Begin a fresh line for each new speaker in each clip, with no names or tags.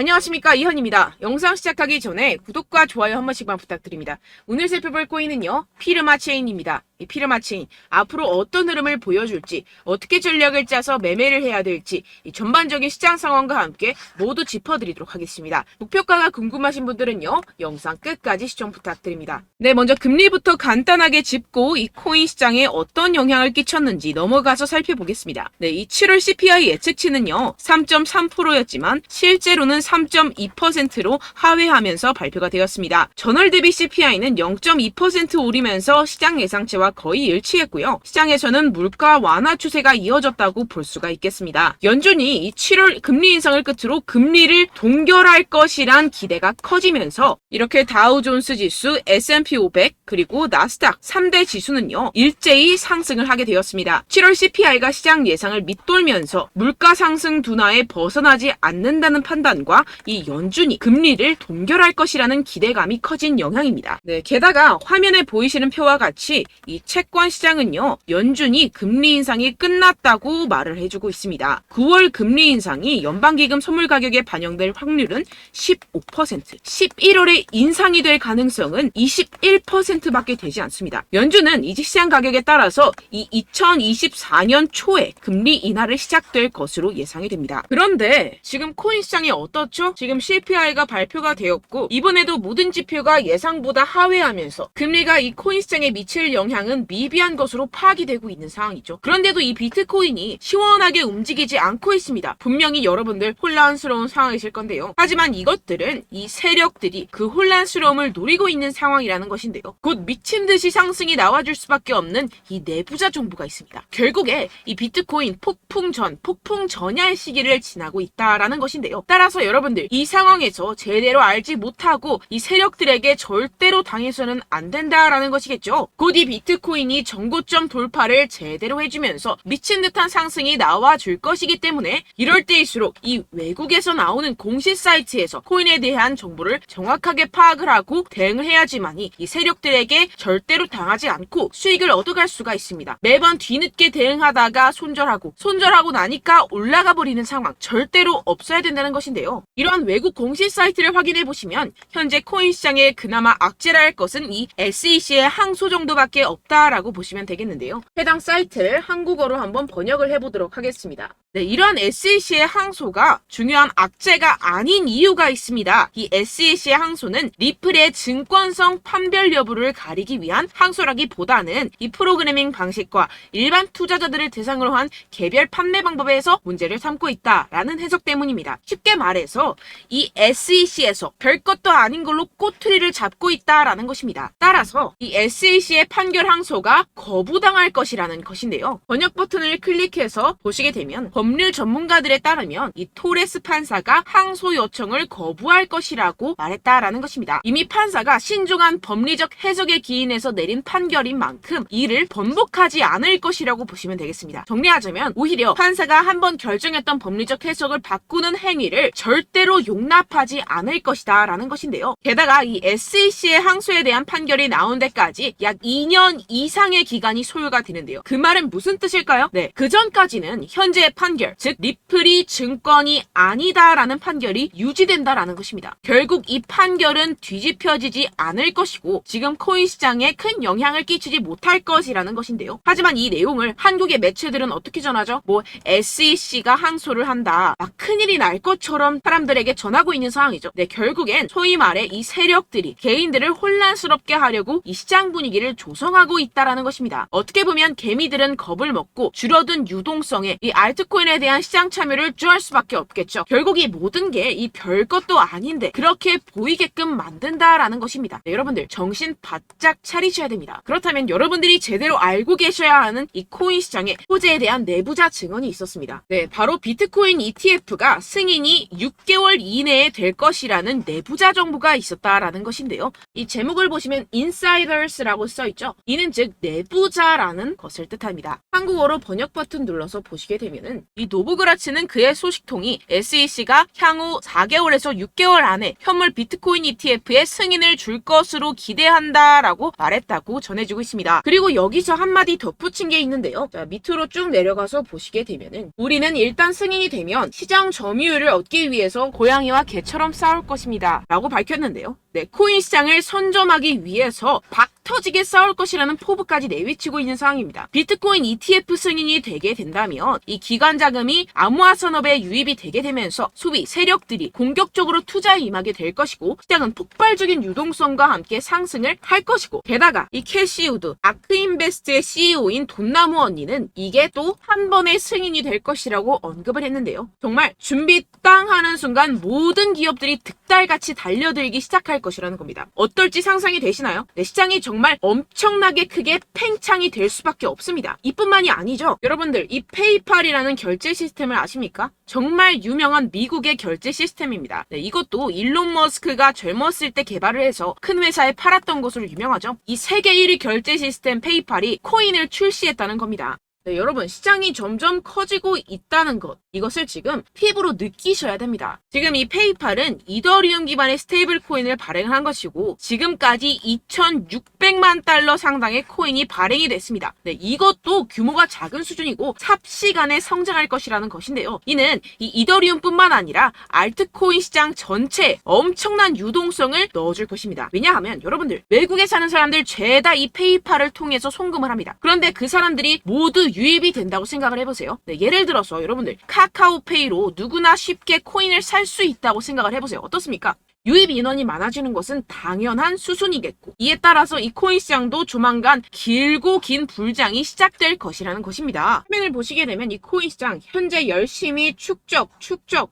안녕하십니까, 이현입니다. 영상 시작하기 전에 구독과 좋아요 한 번씩만 부탁드립니다. 오늘 살펴볼 코인은요, 피르마 체인입니다. 이 피르마 체인, 앞으로 어떤 흐름을 보여줄지, 어떻게 전략을 짜서 매매를 해야 될지, 이 전반적인 시장 상황과 함께 모두 짚어드리도록 하겠습니다. 목표가가 궁금하신 분들은요, 영상 끝까지 시청 부탁드립니다. 네, 먼저 금리부터 간단하게 짚고 이 코인 시장에 어떤 영향을 끼쳤는지 넘어가서 살펴보겠습니다. 네, 이 7월 CPI 예측치는요, 3.3%였지만 실제로는 3.2%로 하회하면서 발표가 되었습니다. 전월 대비 CPI는 0.2% 오르면서 시장 예상치와 거의 일치했고요. 시장에서는 물가 완화 추세가 이어졌다고 볼 수가 있겠습니다. 연준이 이 7월 금리 인상을 끝으로 금리를 동결할 것이란 기대가 커지면서 이렇게 다우존스 지수, S&P 500 그리고 나스닥 3대 지수는요, 일제히 상승을 하게 되었습니다. 7월 CPI가 시장 예상을 밑돌면서 물가 상승 둔화에 벗어나지 않는다는 판단과 이 연준이 금리를 동결할 것이라는 기대감이 커진 영향입니다. 네, 게다가 화면에 보이시는 표와 같이 이 채권 시장은요, 연준이 금리 인상이 끝났다고 말을 해주고 있습니다. 9월 금리 인상이 연방기금 선물 가격에 반영될 확률은 15%, 11월에 인상이 될 가능성은 21%밖에 되지 않습니다. 연준은 이직 시장 가격에 따라서 이 2024년 초에 금리 인하를 시작될 것으로 예상이 됩니다. 그런데 지금 코인 시장이 어떻죠? 지금 CPI가 발표가 되었고 이번에도 모든 지표가 예상보다 하회하면서 금리가 이 코인 시장에 미칠 영향은 미비한 것으로 파악이 되고 있는 상황이죠. 그런데도 이 비트코인이 시원하게 움직이지 않고 있습니다. 분명히 여러분들 혼란스러운 상황이실 건데요. 하지만 이것들은 이 세력들이 그 혼란스러움을 노리고 있는 상황이라는 것인데요. 곧 미친 듯이 상승이 나와줄 수밖에 없는 이 내부자 정보가 있습니다. 결국에 이 비트코인 폭풍 전야의 시기를 지나고 있다라는 것인데요. 따라서 여러분들 이 상황에서 제대로 알지 못하고 이 세력들에게 절대로 당해서는 안 된다라는 것이겠죠. 곧 이 비트코인이 정고점 돌파를 제대로 해주면서 미친 듯한 상승이 나와줄 것이기 때문에 이럴 때일수록 이 외국에서 나오는 공시 사이트에서 코인에 대한 정보를 정확하게 파악을 하고 대응을 해야지만이 이 세력들에게 절대로 당하지 않고 수익을 얻어갈 수가 있습니다. 매번 뒤늦게 대응하다가 손절하고 나니까 올라가 버리는 상황 절대로 없어야 된다는 것인데요. 이러한 외국 공시 사이트를 확인해 보시면 현재 코인 시장에 그나마 악재라 할 것은 이 SEC의 항소 정도밖에 없다라고 보시면 되겠는데요. 해당 사이트를 한국어로 한번 번역을 해보도록 하겠습니다. 네, 이러한 SEC의 항소가 중요한 악재가 아닌 이유가 있습니다. 이 SEC의 항소는 리플의 증권성 판별 여부를 가리기 위한 항소라기보다는 이 프로그래밍 방식과 일반 투자자들을 대상으로 한 개별 판매 방법에서 문제를 삼고 있다라는 해석 때문입니다. 쉽게 말해서 이 SEC에서 별것도 아닌 걸로 꼬투리를 잡고 있다라는 것입니다. 따라서 이 SEC의 판결 항소가 거부당할 것이라는 것인데요. 번역 버튼을 클릭해서 보시게 되면 법률 전문가들에 따르면 이 토레스 판사가 항소 요청을 거부할 것이라고 말했다라는 것입니다. 이미 판사가 신중한 법리적 해석에 기인해서 내린 판결인 만큼 이를 번복하지 않을 것이라고 보시면 되겠습니다. 정리하자면 오히려 판사가 한번 결정했던 법리적 해석을 바꾸는 행위를 절대로 용납하지 않을 것이다 라는 것인데요. 게다가 이 SEC의 항소에 대한 판결이 나온 데까지 약 2년 이상의 기간이 소요가 되는데요. 그 말은 무슨 뜻일까요? 네, 그 전까지는 현재의 판결, 즉 리플이 증권이 아니다라는 판결이 유지된다라는 것입니다. 결국 이 판결은 뒤집혀지지 않을 것이고 지금 코인 시장에 큰 영향을 끼치지 못할 것이라는 것인데요. 하지만 이 내용을 한국의 매체들은 어떻게 전하죠? SEC가 항소를 한다. 막 큰일이 날 것처럼 사람들에게 전하고 있는 상황이죠. 네, 결국엔 소위 말해 이 세력들이 개인들을 혼란스럽게 하려고 이 시장 분위기를 조성하고 있다라는 것입니다. 어떻게 보면 개미들은 겁을 먹고 줄어든 유동성에 이 알트코인에 대한 시장 참여를 주할 수밖에 없겠죠. 결국 이 모든 게 이 별것도 아닌데 그렇게 보이게끔 만든다라는 것입니다. 네, 여러분들 정신 바짝 차리셔야 됩니다. 그렇다면 여러분들이 제대로 알고 계셔야 하는 이 코인 시장의 호재에 대한 내부자 증언이 있었습니다. 네, 바로 비트코인 ETF가 승인이 6개월 이내에 될 것이라는 내부자 정보가 있었다라는 것인데요. 이 제목을 보시면 insiders라고 써있죠. 이는 즉 내부자라는 것을 뜻합니다. 한국어로 번역 버튼 눌러서 보시게 되면은 이 노브그라츠는 그의 소식통이 SEC가 향후 4개월에서 6개월 안에 현물 비트코인 ETF에 승인을 줄 것으로 기대한다라고 말했다고 전해지고 있습니다. 그리고 여기서 한마디 덧붙인 게 있는데요. 자, 밑으로 쭉 내려가서 보시게 되면은 우리는 일단 승인이 되면 시장 점유율을 얻기 위해서 앞에서 고양이와 개처럼 싸울 것입니다. 라고 밝혔는데요. 네, 코인 시장을 선점하기 위해서 박 터지게 싸울 것이라는 포부까지 내비치고 있는 상황입니다. 비트코인 ETF 승인이 되게 된다면 이 기관 자금이 암호화 산업에 유입이 되게 되면서 소비 세력들이 공격적으로 투자에 임하게 될 것이고 시장은 폭발적인 유동성과 함께 상승을 할 것이고 게다가 이 캐시 우드 아크인베스트의 CEO인 돈나무 언니는 이게 또 한 번의 승인이 될 것이라고 언급을 했는데요. 정말 준비 땅 하는 순간 모든 기업들이 득달같이 달려들기 시작할 것이라는 겁니다. 어떨지 상상이 되시나요? 네, 시장이 정말 엄청나게 크게 팽창이 될 수밖에 없습니다. 이뿐만이 아니죠. 여러분들 이 페이팔이라는 결제 시스템을 아십니까? 정말 유명한 미국의 결제 시스템입니다. 네, 이것도 일론 머스크가 젊었을 때 개발을 해서 큰 회사에 팔았던 것으로 유명하죠. 이 세계 1위 결제 시스템 페이팔이 코인을 출시했다는 겁니다. 네, 여러분 시장이 점점 커지고 있다는 것 이것을 지금 피부로 느끼셔야 됩니다. 지금 이 페이팔은 이더리움 기반의 스테이블 코인을 발행한 것이고 지금까지 2,600만 달러 상당의 코인이 발행이 됐습니다. 네, 이것도 규모가 작은 수준이고 삽시간에 성장할 것이라는 것인데요. 이는 이 이더리움뿐만 아니라 알트코인 시장 전체에 엄청난 유동성을 넣어줄 것입니다. 왜냐하면 여러분들 외국에 사는 사람들 죄다 이 페이팔을 통해서 송금을 합니다. 그런데 그 사람들이 모두 유입이 된다고 생각을 해보세요. 네, 예를 들어서 여러분들 카카오페이로 누구나 쉽게 코인을 살 수 있다고 생각을 해보세요. 어떻습니까? 유입 인원이 많아지는 것은 당연한 수순이겠고 이에 따라서 이 코인 시장도 조만간 길고 긴 불장이 시작될 것이라는 것입니다. 화면을 보시게 되면 이 코인 시장 현재 열심히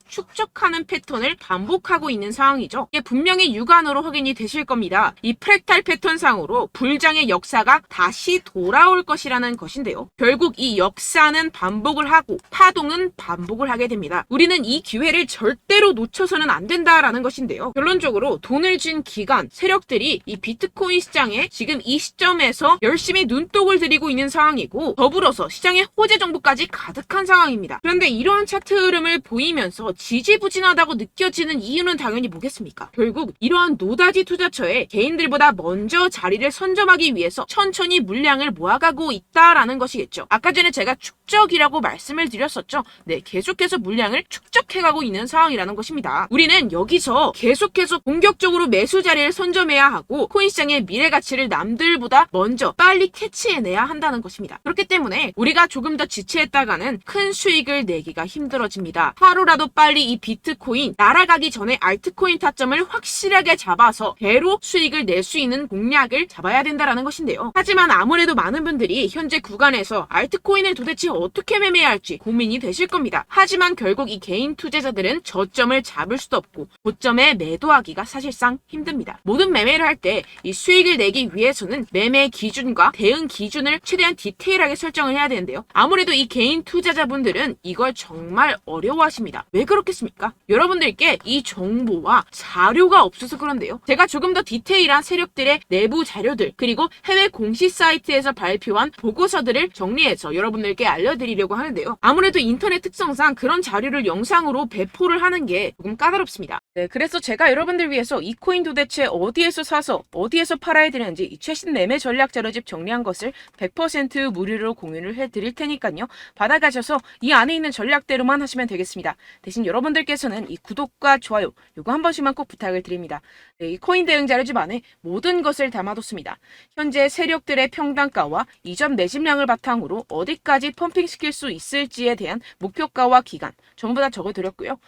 축적하는 패턴을 반복하고 있는 상황이죠. 이게 분명히 육안으로 확인이 되실 겁니다. 이 프랙탈 패턴상으로 불장의 역사가 다시 돌아올 것이라는 것인데요. 결국 이 역사는 반복을 하고 파동은 반복을 하게 됩니다. 우리는 이 기회를 절대로 놓쳐서는 안 된다라는 것인데요. 결론적으로 돈을 쥔 기관, 세력들이 이 비트코인 시장에 지금 이 시점에서 열심히 눈독을 들이고 있는 상황이고 더불어서 시장에 호재 정보까지 가득한 상황입니다. 그런데 이러한 차트 흐름을 보이면서 지지부진하다고 느껴지는 이유는 당연히 뭐겠습니까? 결국 이러한 노다지 투자처에 개인들보다 먼저 자리를 선점하기 위해서 천천히 물량을 모아가고 있다라는 것이겠죠. 아까 전에 제가 축적이라고 말씀을 드렸었죠. 네, 계속해서 물량을 축적해가고 있는 상황이라는 것입니다. 우리는 여기서 계속해서 공격적으로 매수 자리를 선점해야 하고 코인 시장의 미래 가치를 남들보다 먼저 빨리 캐치해내야 한다는 것입니다. 그렇기 때문에 우리가 조금 더 지체했다가는 큰 수익을 내기가 힘들어집니다. 하루라도 빨리 이 비트코인 날아가기 전에 알트코인 타점을 확실하게 잡아서 배로 수익을 낼 수 있는 공략을 잡아야 된다는 것인데요. 하지만 아무래도 많은 분들이 현재 구간에서 알트코인을 도대체 어떻게 매매해야 할지 고민이 되실 겁니다. 하지만 결국 이 개인 투자자들은 저점을 잡을 수도 없고 고점에 매도하기가 사실상 힘듭니다. 모든 매매를 할 때 이 수익을 내기 위해서는 매매 기준과 대응 기준을 최대한 디테일하게 설정을 해야 되는데요. 아무래도 이 개인 투자자분들은 이걸 정말 어려워하십니다. 왜 그렇겠습니까? 여러분들께 이 정보와 자료가 없어서 그런데요. 제가 조금 더 디테일한 세력들의 내부 자료들 그리고 해외 공시 사이트에서 발표한 보고서들을 정리해서 여러분들께 알려드리려고 하는데요. 아무래도 인터넷 특성상 그런 자료를 영상으로 배포를 하는 게 조금 까다롭습니다. 네, 그래서 제가 여러분들 위해서 이 코인 도대체 어디에서 사서 어디에서 팔아야 되는지 이 최신 매매 전략 자료집 정리한 것을 100% 무료로 공유를 해드릴 테니까요. 받아가셔서 이 안에 있는 전략대로만 하시면 되겠습니다. 대신 여러분들께서는 이 구독과 좋아요 요거 한 번씩만 꼭 부탁을 드립니다. 네, 이 코인 대응 자료집 안에 모든 것을 담아뒀습니다. 현재 세력들의 평단가와 이전 매집량을 바탕으로 어디까지 펌핑시킬 수 있을지에 대한 목표가와 기간 전부 다 적어드렸고요.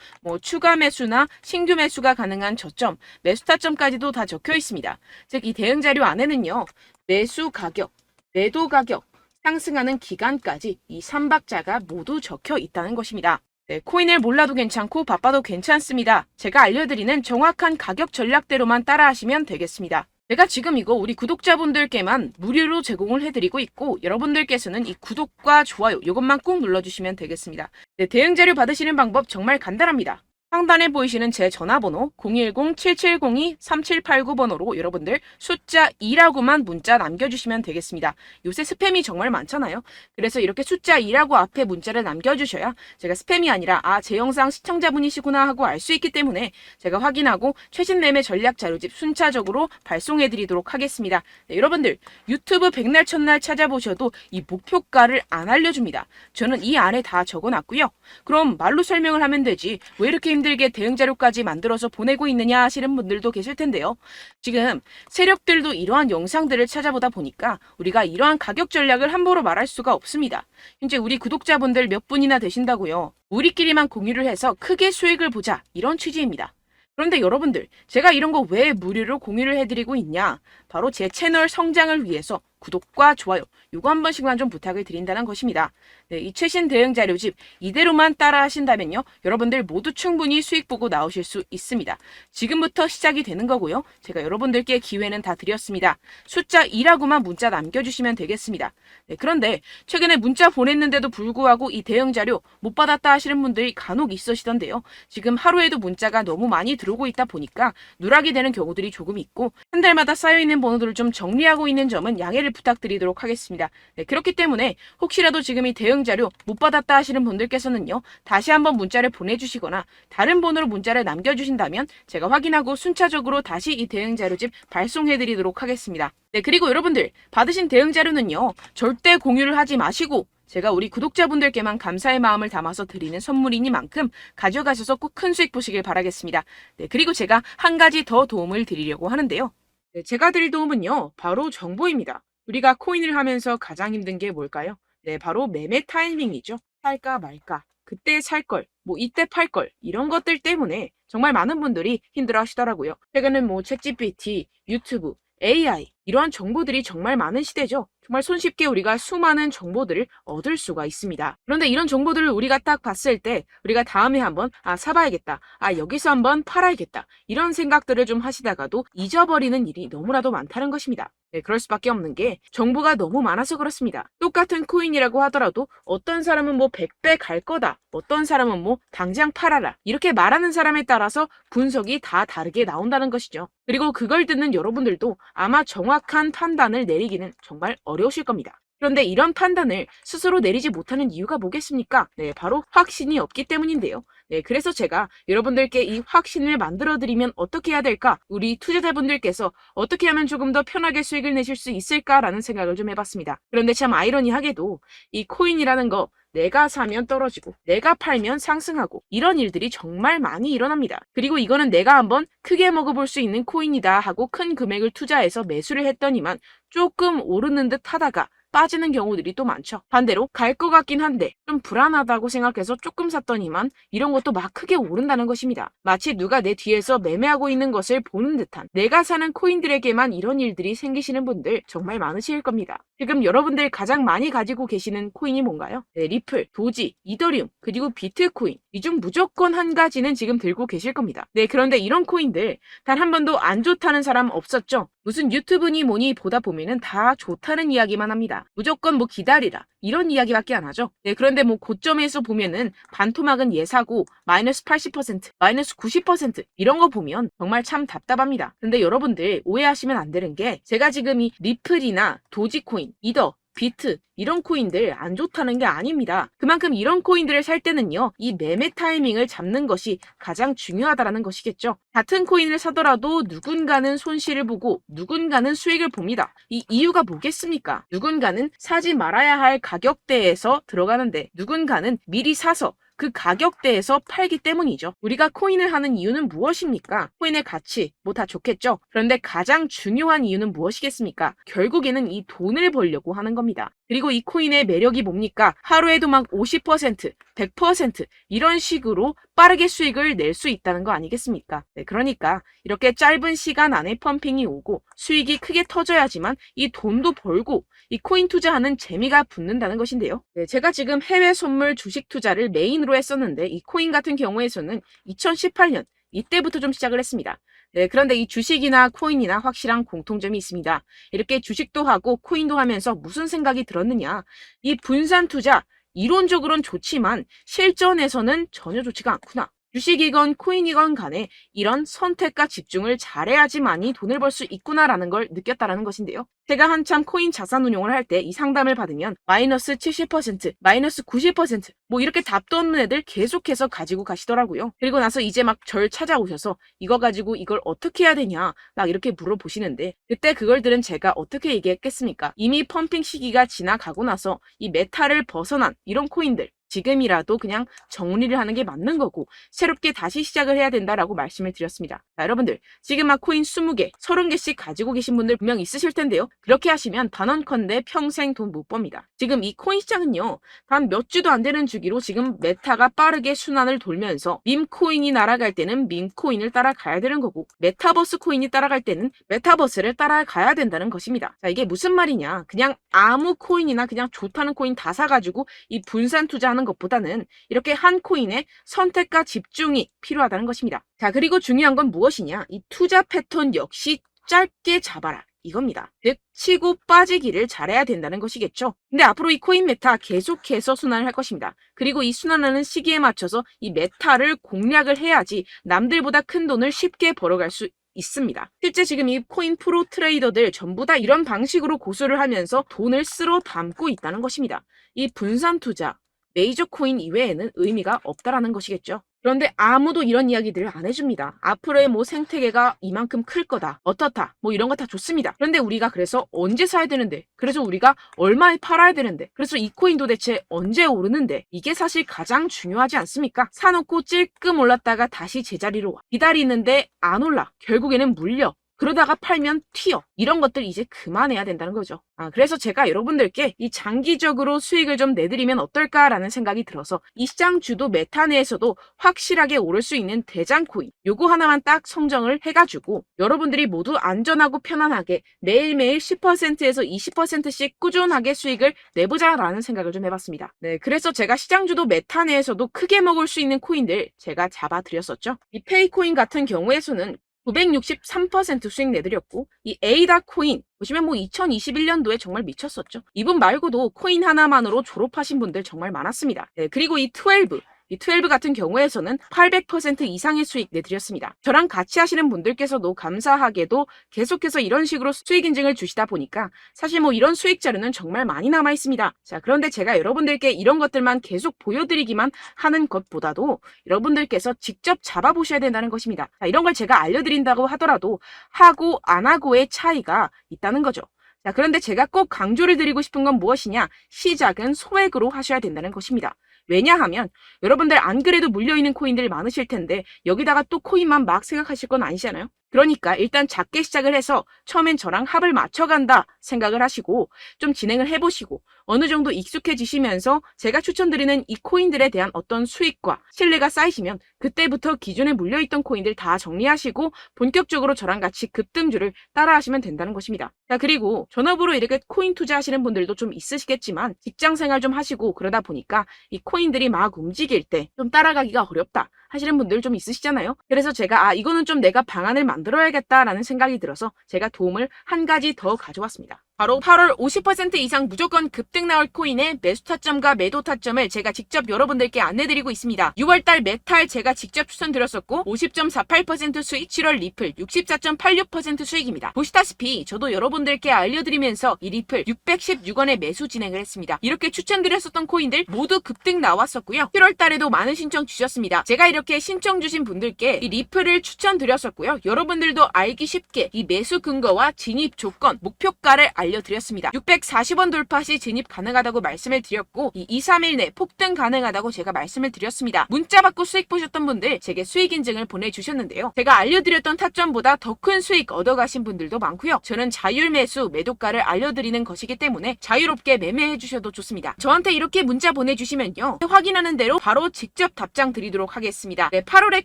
추가 매수나 신규 매수가 가능한 저점, 매수 타점까지도 다 적혀 있습니다. 즉 이 대응 자료 안에는요. 매수 가격, 매도 가격, 상승하는 기간까지 이 3박자가 모두 적혀 있다는 것입니다. 네, 코인을 몰라도 괜찮고 바빠도 괜찮습니다. 제가 알려드리는 정확한 가격 전략대로만 따라하시면 되겠습니다. 제가 지금 이거 우리 구독자분들께만 무료로 제공을 해드리고 있고 여러분들께서는 이 구독과 좋아요 이것만 꼭 눌러주시면 되겠습니다. 네, 대응 자료 받으시는 방법 정말 간단합니다. 상단에 보이시는 제 전화번호 010-7702-3789번호로 여러분들 숫자 2라고만 문자 남겨주시면 되겠습니다. 요새 스팸이 정말 많잖아요. 그래서 이렇게 숫자 2라고 앞에 문자를 남겨주셔야 제가 스팸이 아니라 제 영상 시청자분이시구나 하고 알 수 있기 때문에 제가 확인하고 최신 매매 전략 자료집 순차적으로 발송해드리도록 하겠습니다. 네, 여러분들 유튜브 백날 첫날 찾아보셔도 이 목표가를 안 알려줍니다. 저는 이 안에 다 적어놨고요. 그럼 말로 설명을 하면 되지 왜 이렇게 힘들게 대응 자료까지 만들어서 보내고 있느냐 하시는 분들도 계실 텐데요. 지금 세력들도 이러한 영상들을 찾아보다 보니까 우리가 이러한 가격 전략을 함부로 말할 수가 없습니다. 현재 우리 구독자분들 몇 분이나 되신다고요. 우리끼리만 공유를 해서 크게 수익을 보자, 이런 취지입니다. 그런데 여러분들, 제가 이런 거 왜 무료로 공유를 해드리고 있냐? 바로 제 채널 성장을 위해서 구독과 좋아요, 요거 한 번씩만 좀 부탁을 드린다는 것입니다. 네, 이 최신 대응 자료집 이대로만 따라 하신다면요, 여러분들 모두 충분히 수익 보고 나오실 수 있습니다. 지금부터 시작이 되는 거고요. 제가 여러분들께 기회는 다 드렸습니다. 숫자 2라고만 문자 남겨주시면 되겠습니다. 네, 그런데 최근에 문자 보냈는데도 불구하고 이 대응 자료 못 받았다 하시는 분들이 간혹 있으시던데요. 지금 하루에도 문자가 너무 많이 들어오고 있다 보니까 누락이 되는 경우들이 조금 있고, 한 달마다 쌓여있는 번호들을 좀 정리하고 있는 점은 양해를 부탁드리도록 하겠습니다. 네, 그렇기 때문에 혹시라도 지금 이 대응 자료 못 받았다 하시는 분들께서는요, 다시 한번 문자를 보내주시거나 다른 번호로 문자를 남겨주신다면 제가 확인하고 순차적으로 다시 이 대응 자료집 발송해드리도록 하겠습니다. 네, 그리고 여러분들 받으신 대응 자료는요, 절대 공유를 하지 마시고 제가 우리 구독자분들께만 감사의 마음을 담아서 드리는 선물이니만큼 가져가셔서 꼭 큰 수익 보시길 바라겠습니다. 네, 그리고 제가 한 가지 더 도움을 드리려고 하는데요. 네, 제가 드릴 도움은요, 바로 정보입니다. 우리가 코인을 하면서 가장 힘든 게 뭘까요? 네, 바로 매매 타이밍이죠. 살까 말까, 그때 살 걸, 뭐 이때 팔 걸, 이런 것들 때문에 정말 많은 분들이 힘들어 하시더라고요. 최근엔 뭐 챗GPT, 유튜브, AI, 이러한 정보들이 정말 많은 시대죠. 정말 손쉽게 우리가 수많은 정보들을 얻을 수가 있습니다. 그런데 이런 정보들을 우리가 딱 봤을 때 우리가 다음에 한번 사봐야겠다, 여기서 한번 팔아야겠다, 이런 생각들을 좀 하시다가도 잊어버리는 일이 너무나도 많다는 것입니다. 네, 그럴 수밖에 없는 게 정보가 너무 많아서 그렇습니다. 똑같은 코인이라고 하더라도 어떤 사람은 뭐 100배 갈 거다, 어떤 사람은 뭐 당장 팔아라, 이렇게 말하는 사람에 따라서 분석이 다 다르게 나온다는 것이죠. 그리고 그걸 듣는 여러분들도 아마 정확한 판단을 내리기는 정말 어려우실 겁니다. 그런데 이런 판단을 스스로 내리지 못하는 이유가 뭐겠습니까? 네, 바로 확신이 없기 때문인데요. 네, 그래서 제가 여러분들께 이 확신을 만들어드리면 어떻게 해야 될까? 우리 투자자분들께서 어떻게 하면 조금 더 편하게 수익을 내실 수 있을까라는 생각을 좀 해봤습니다. 그런데 참 아이러니하게도 이 코인이라는 거, 내가 사면 떨어지고 내가 팔면 상승하고, 이런 일들이 정말 많이 일어납니다. 그리고 이거는 내가 한번 크게 먹어볼 수 있는 코인이다 하고 큰 금액을 투자해서 매수를 했더니만 조금 오르는 듯 하다가 빠지는 경우들이 또 많죠. 반대로 갈 것 같긴 한데 좀 불안하다고 생각해서 조금 샀더니만 이런 것도 막 크게 오른다는 것입니다. 마치 누가 내 뒤에서 매매하고 있는 것을 보는 듯한, 내가 사는 코인들에게만 이런 일들이 생기시는 분들 정말 많으실 겁니다. 지금 여러분들 가장 많이 가지고 계시는 코인이 뭔가요? 네, 리플, 도지, 이더리움, 그리고 비트코인, 이 중 무조건 한 가지는 지금 들고 계실 겁니다. 네, 그런데 이런 코인들 단 한 번도 안 좋다는 사람 없었죠? 무슨 유튜브니 뭐니 보다 보면은 다 좋다는 이야기만 합니다. 무조건 뭐 기다리라, 이런 이야기밖에 안 하죠. 네, 그런데 뭐 고점에서 보면은 반토막은 예사고 마이너스 80%, 마이너스 90% 이런 거 보면 정말 참 답답합니다. 근데 여러분들 오해하시면 안 되는 게, 제가 지금 이 리플이나 도지코인, 이더, 비트, 이런 코인들 안 좋다는 게 아닙니다. 그만큼 이런 코인들을 살 때는요, 이 매매 타이밍을 잡는 것이 가장 중요하다는 것이겠죠. 같은 코인을 사더라도 누군가는 손실을 보고 누군가는 수익을 봅니다. 이 이유가 뭐겠습니까? 누군가는 사지 말아야 할 가격대에서 들어가는데 누군가는 미리 사서 그 가격대에서 팔기 때문이죠. 우리가 코인을 하는 이유는 무엇입니까? 코인의 가치, 뭐 다 좋겠죠. 그런데 가장 중요한 이유는 무엇이겠습니까? 결국에는 이 돈을 벌려고 하는 겁니다. 그리고 이 코인의 매력이 뭡니까? 하루에도 막 50%, 100% 이런 식으로 빠르게 수익을 낼 수 있다는 거 아니겠습니까? 네, 그러니까 이렇게 짧은 시간 안에 펌핑이 오고 수익이 크게 터져야지만 이 돈도 벌고 이 코인 투자하는 재미가 붙는다는 것인데요. 네, 제가 지금 해외 선물 주식 투자를 메인으로 했었는데 이 코인 같은 경우에서는 2018년 이때부터 좀 시작을 했습니다. 네, 그런데 이 주식이나 코인이나 확실한 공통점이 있습니다. 이렇게 주식도 하고 코인도 하면서 무슨 생각이 들었느냐? 이 분산 투자, 이론적으로는 좋지만 실전에서는 전혀 좋지가 않구나. 주식이건 코인이건 간에 이런 선택과 집중을 잘해야지만이 돈을 벌 수 있구나라는 걸 느꼈다라는 것인데요. 제가 한참 코인 자산 운용을 할 때 이 상담을 받으면 마이너스 70%, 마이너스 90% 뭐 이렇게 답도 없는 애들 계속해서 가지고 가시더라고요. 그리고 나서 이제 막 절 찾아오셔서 이거 가지고 이걸 어떻게 해야 되냐 막 이렇게 물어보시는데, 그때 그걸 들은 제가 어떻게 얘기했겠습니까? 이미 펌핑 시기가 지나가고 나서 이 메타를 벗어난 이런 코인들, 지금이라도 그냥 정리를 하는 게 맞는 거고 새롭게 다시 시작을 해야 된다라고 말씀을 드렸습니다. 자, 여러분들 지금 막 코인 20개, 30개씩 가지고 계신 분들 분명 있으실 텐데요. 그렇게 하시면 단언컨대 평생 돈 못 법니다. 지금 이 코인 시장은요. 단 몇 주도 안 되는 주기로 지금 메타가 빠르게 순환을 돌면서 밈코인이 날아갈 때는 밈코인을 따라가야 되는 거고 메타버스 코인이 따라갈 때는 메타버스를 따라가야 된다는 것입니다. 자, 이게 무슨 말이냐. 그냥 아무 코인이나 그냥 좋다는 코인 다 사가지고 이 분산 투자하는 것보다는 이렇게 한 코인에 선택과 집중이 필요하다는 것입니다. 자, 그리고 중요한 건 무엇이냐. 이 투자 패턴 역시 짧게 잡아라. 이겁니다. 즉 치고 빠지기를 잘해야 된다는 것이겠죠. 근데 앞으로 이 코인 메타 계속해서 순환을 할 것입니다. 그리고 이 순환하는 시기에 맞춰서 이 메타를 공략을 해야지 남들보다 큰 돈을 쉽게 벌어갈 수 있습니다. 실제 지금 이 코인 프로 트레이더들 전부 다 이런 방식으로 고수를 하면서 돈을 쓸어 담고 있다는 것입니다. 이 분산 투자, 메이저 코인 이외에는 의미가 없다라는 것이겠죠. 그런데 아무도 이런 이야기들을 안 해줍니다. 앞으로의 뭐 생태계가 이만큼 클 거다. 어떻다. 뭐 이런 거 다 좋습니다. 그런데 우리가 그래서 언제 사야 되는데? 그래서 우리가 얼마에 팔아야 되는데? 그래서 이 코인 도대체 언제 오르는데? 이게 사실 가장 중요하지 않습니까? 사놓고 찔끔 올랐다가 다시 제자리로 와. 기다리는데 안 올라. 결국에는 물려. 그러다가 팔면 튀어. 이런 것들 이제 그만해야 된다는 거죠. 그래서 제가 여러분들께 이 장기적으로 수익을 좀 내드리면 어떨까라는 생각이 들어서 이 시장 주도 메타 내에서도 확실하게 오를 수 있는 대장 코인 요거 하나만 딱 선정을 해가지고 여러분들이 모두 안전하고 편안하게 매일매일 10%에서 20%씩 꾸준하게 수익을 내보자라는 생각을 좀 해봤습니다. 네, 그래서 제가 시장 주도 메타 내에서도 크게 먹을 수 있는 코인들 제가 잡아드렸었죠. 이 페이코인 같은 경우에서는 963% 수익 내드렸고 이 에이다 코인 보시면 뭐 2021년도에 정말 미쳤었죠. 이분 말고도 코인 하나만으로 졸업하신 분들 정말 많았습니다. 네, 그리고 이 12 같은 경우에서는 800% 이상의 수익 내드렸습니다. 저랑 같이 하시는 분들께서도 감사하게도 계속해서 이런 식으로 수익 인증을 주시다 보니까 사실 뭐 이런 수익 자료는 정말 많이 남아 있습니다. 자, 그런데 제가 여러분들께 이런 것들만 계속 보여드리기만 하는 것보다도 여러분들께서 직접 잡아보셔야 된다는 것입니다. 자, 이런 걸 제가 알려드린다고 하더라도 하고 안 하고의 차이가 있다는 거죠. 자, 그런데 제가 꼭 강조를 드리고 싶은 건 무엇이냐? 시작은 소액으로 하셔야 된다는 것입니다. 왜냐하면 여러분들 안 그래도 물려있는 코인들 많으실 텐데 여기다가 또 코인만 막 생각하실 건 아니잖아요. 그러니까 일단 작게 시작을 해서 처음엔 저랑 합을 맞춰간다 생각을 하시고 좀 진행을 해보시고 어느 정도 익숙해지시면서 제가 추천드리는 이 코인들에 대한 어떤 수익과 신뢰가 쌓이시면 그때부터 기존에 물려있던 코인들 다 정리하시고 본격적으로 저랑 같이 급등주를 따라하시면 된다는 것입니다. 자, 그리고 전업으로 이렇게 코인 투자하시는 분들도 좀 있으시겠지만 직장생활 좀 하시고 그러다 보니까 이 코인들이 막 움직일 때 좀 따라가기가 어렵다 하시는 분들 좀 있으시잖아요. 그래서 제가 이거는 좀 내가 방안을 만들어야겠다라는 생각이 들어서 제가 도움을 한 가지 더 가져왔습니다. 바로 8월 50% 이상 무조건 급등 나올 코인의 매수 타점과 매도 타점을 제가 직접 여러분들께 안내드리고 있습니다. 6월달 메탈 제가 직접 추천드렸었고 50.48% 수익, 7월 리플 64.86% 수익입니다. 보시다시피 저도 여러분들께 알려드리면서 이 리플 616원에 매수 진행을 했습니다. 이렇게 추천드렸었던 코인들 모두 급등 나왔었고요. 7월달에도 많은 신청 주셨습니다. 제가 이렇게 신청 주신 분들께 이 리플을 추천드렸었고요. 여러분들도 알기 쉽게 이 매수 근거와 진입 조건, 목표가를 알려드렸습니다. 640원 돌파 시 진입 가능하다고 말씀을 드렸고 이 2, 3일 내 폭등 가능하다고 제가 말씀을 드렸습니다. 문자 받고 수익 보셨던 분들 제게 수익 인증을 보내주셨는데요. 제가 알려드렸던 타점보다 더 큰 수익 얻어가신 분들도 많고요. 저는 자율 매수 매도가를 알려드리는 것이기 때문에 자유롭게 매매해 주셔도 좋습니다. 저한테 이렇게 문자 보내주시면요. 확인하는 대로 바로 직접 답장 드리도록 하겠습니다. 네, 8월의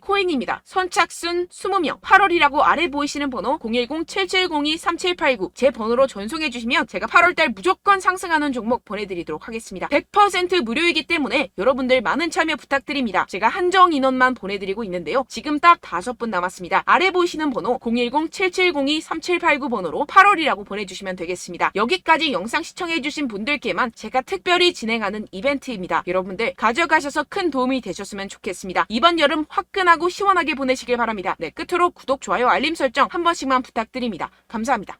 코인입니다. 선착순 20명 8월이라고 아래 보이시는 번호 010-7702-3789 제 번호로 전송해 주시면 제가 8월달 무조건 상승하는 종목 보내드리도록 하겠습니다. 100% 무료이기 때문에 여러분들 많은 참여 부탁드립니다. 제가 한정 인원만 보내드리고 있는데요. 지금 딱 5분 남았습니다. 아래 보이시는 번호 010-7702-3789 번호로 8월이라고 보내주시면 되겠습니다. 여기까지 영상 시청해주신 분들께만 제가 특별히 진행하는 이벤트입니다. 여러분들 가져가셔서 큰 도움이 되셨으면 좋겠습니다. 이번 여름 화끈하고 시원하게 보내시길 바랍니다. 네, 끝으로 구독, 좋아요, 알림 설정 한 번씩만 부탁드립니다. 감사합니다.